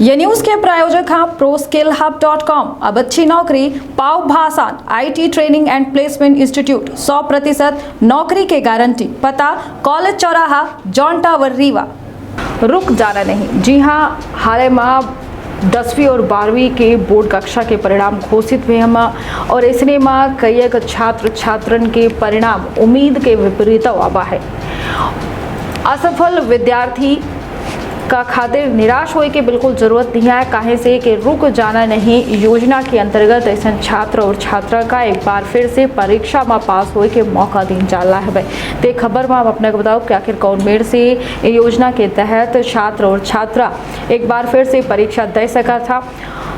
ये न्यूज के प्रायोजक हैं ProSkillHub.com। अब अच्छी नौकरी पाओ भाषण IT training and placement institute 100% नौकरी के गारंटी। पता कॉलेज चौराहा जॉन टावर रीवा। रुक जाना नहीं। जी हाँ, हाल में 10वीं और 12वीं के बोर्ड कक्षा के परिणाम घोषित हुए हैं और इसने में कई छात्र छात्रन के परिणाम उम्मीद के विपरीत आवा है। असफल विद्यार्थी का खातिर निराश होने की बिल्कुल जरूरत नहीं है, काहे से कि रुक जाना नहीं योजना के अंतर्गत ऐसा छात्र और छात्रा का एक बार फिर से परीक्षा में पास होने के मौका दी जा रहा है। तो खबर में आप अपने को बताओ कि आखिर कौन मेर से योजना के तहत छात्र और छात्रा एक बार फिर से परीक्षा दे सका था।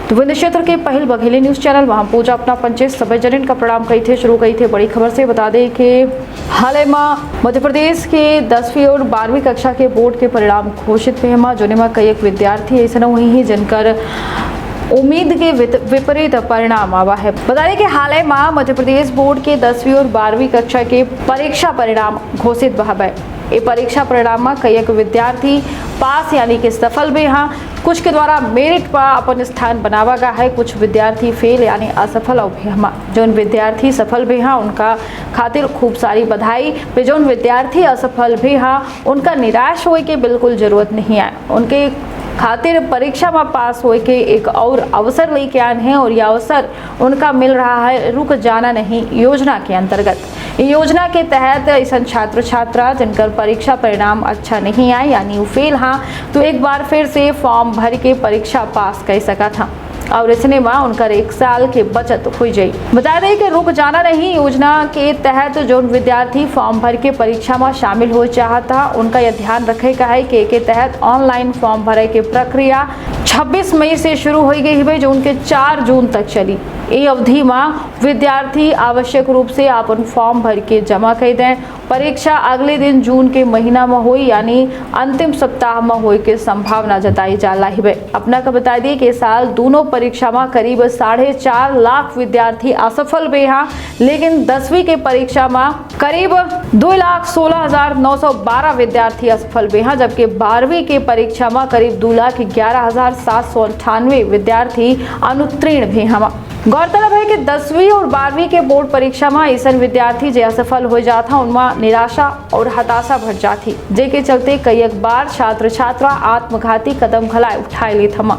तो विंध्य क्षेत्र के पहल बघेली न्यूज चैनल वहां पूजा अपना पंचे सभी जन का परिणाम कही थे शुरू कही थे। बड़ी खबर से बता दें कि हाल में मध्य प्रदेश के 10वीं और 12वीं कक्षा के बोर्ड के परिणाम घोषित हुए हैं, जोने में कई विद्यार्थी ऐसा हुई हैं जिनकर उम्मीद के विपरीत परिणाम आवा है। बता दें कि हाल में मध्य प्रदेश बोर्ड के 10वीं और 12वीं कक्षा के परीक्षा परिणाम घोषित हुआ है। ये परीक्षा परिणाम में कई विद्यार्थी पास यानी कि सफल भी हैं, कुछ के द्वारा मेरिट पर अपन स्थान बनावा गया है, कुछ विद्यार्थी फेल यानी असफल भी हम। जो विद्यार्थी सफल भी हैं उनका खातिर खूब सारी बधाई। जो विद्यार्थी असफल भी हैं उनका निराश होने की बिल्कुल जरूरत नहीं है। उनके खातिर परीक्षा में पास होए के एक और अवसर लेके आए हैं और यह अवसर उनका मिल रहा है रुक जाना नहीं योजना के अंतर्गत। योजना के तहत ऐसा छात्र छात्रा जिनकर परीक्षा परिणाम अच्छा नहीं आए यानी वो फेल हाँ, तो एक बार फिर से फॉर्म भर के परीक्षा पास कर सका था और इसने में उनका 1 साल के बचत हो जाए। बता दें कि रुक जाना नहीं योजना के तहत जो भाई फॉर्म भर के परीक्षा में शामिल हो चाहता उनका यह ध्यान रखे का है कि के तहत ऑनलाइन फॉर्म भरे की प्रक्रिया 26 मई से शुरू हो गई है, जो उनके 4 जून तक चली। ये अवधि में विद्यार्थी आवश्यक रूप से अपन फॉर्म भर के जमा कर दें। परीक्षा अगले दिन जून के महीना में हुई यानी अंतिम सप्ताह में हुई की संभावना जताई जा रही है। अपना का बता दिए कि साल दोनों परीक्षा में करीब 4.5 लाख विद्यार्थी असफल भी हैं, लेकिन 10वीं के परीक्षा में करीब 2,16,912 विद्यार्थी असफल भी हैं, जबकि 12वीं के परीक्षा में करीब 2,11,798 विद्यार्थी अनुत्तीर्ण भी हैं। गौरतलब है कि 10वीं और 12वीं के बोर्ड परीक्षा में ऐसा विद्यार्थी जो असफल हो जाता उनमें निराशा और हताशा बढ़ जाती, जेके चलते कई बार छात्र छात्रा आत्मघाती कदम खलाए उठाए ले थमा।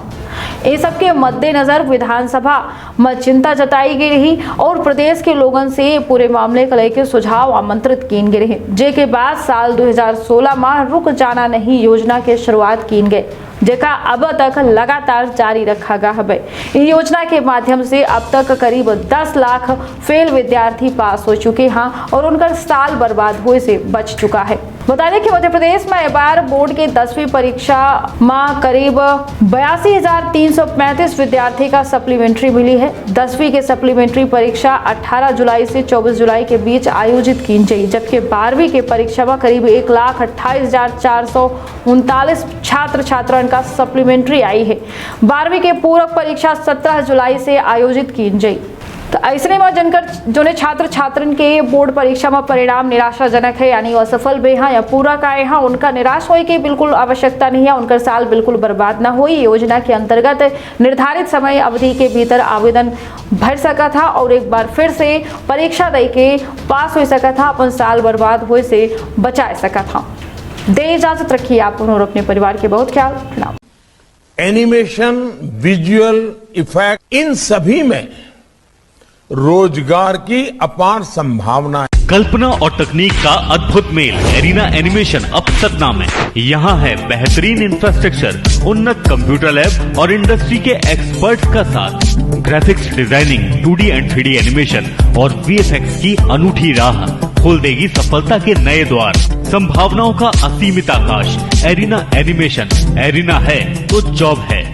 ये सबके मद्देनजर विधानसभा में चिंता जताई गई रही और प्रदेश के लोगों से पूरे मामले को लेकर सुझाव आमंत्रित किए गए रहे, जेके बाद साल 2016 में रुक जाना नहीं योजना की शुरुआत की गई, जेका अब तक लगातार जारी रखा गया है। इन योजना के माध्यम से अब तक करीब 10 लाख फेल विद्यार्थी पास हो चुके हैं और उनका साल बर्बाद हुए से बच चुका है। बता दें कि मध्य प्रदेश में इस बार बोर्ड के 10वीं परीक्षा में करीब 82,335 विद्यार्थी का सप्लीमेंट्री मिली है। 10वीं के सप्लीमेंट्री परीक्षा 18 जुलाई से 24 जुलाई के बीच आयोजित की गई, जबकि 12वीं के परीक्षा में करीब 1,28,439 छात्र छात्रा का सप्लीमेंट्री आई है। 12वीं के पूरक परीक्षा 17 जुलाई से आयोजित की गई। तो ऐसे में जिनकर जो छात्र छात्रन के बोर्ड परीक्षा में परिणाम निराशाजनक है यानी असफल भी हैं या पूरा का है, उनका निराश होने की बिल्कुल आवश्यकता नहीं है। उनका साल बिल्कुल बर्बाद ना हो। योजना के अंतर्गत निर्धारित समय अवधि के भीतर आवेदन भर सका था और एक बार फिर से परीक्षा दे के पास हो सका था, अपन साल बर्बाद हुए से बचा सका था। दे इजाजत रखिए आप और अपने परिवार के बहुत ख्याल। एनिमेशन, विजुअल इफेक्ट, इन सभी में रोजगार की अपार संभावना है। कल्पना और तकनीक का अद्भुत मेल एरिना एनिमेशन अब सतना में। यहाँ है बेहतरीन इंफ्रास्ट्रक्चर, उन्नत कंप्यूटर लैब और इंडस्ट्री के एक्सपर्ट्स का साथ। Graphics designing, 2D and 3D animation और VFX की अनूठी राह खोल देगी सफलता के नए द्वार। संभावनाओं का असीमित आकाश। एरिना एनिमेशन, एरिना है तो जॉब है।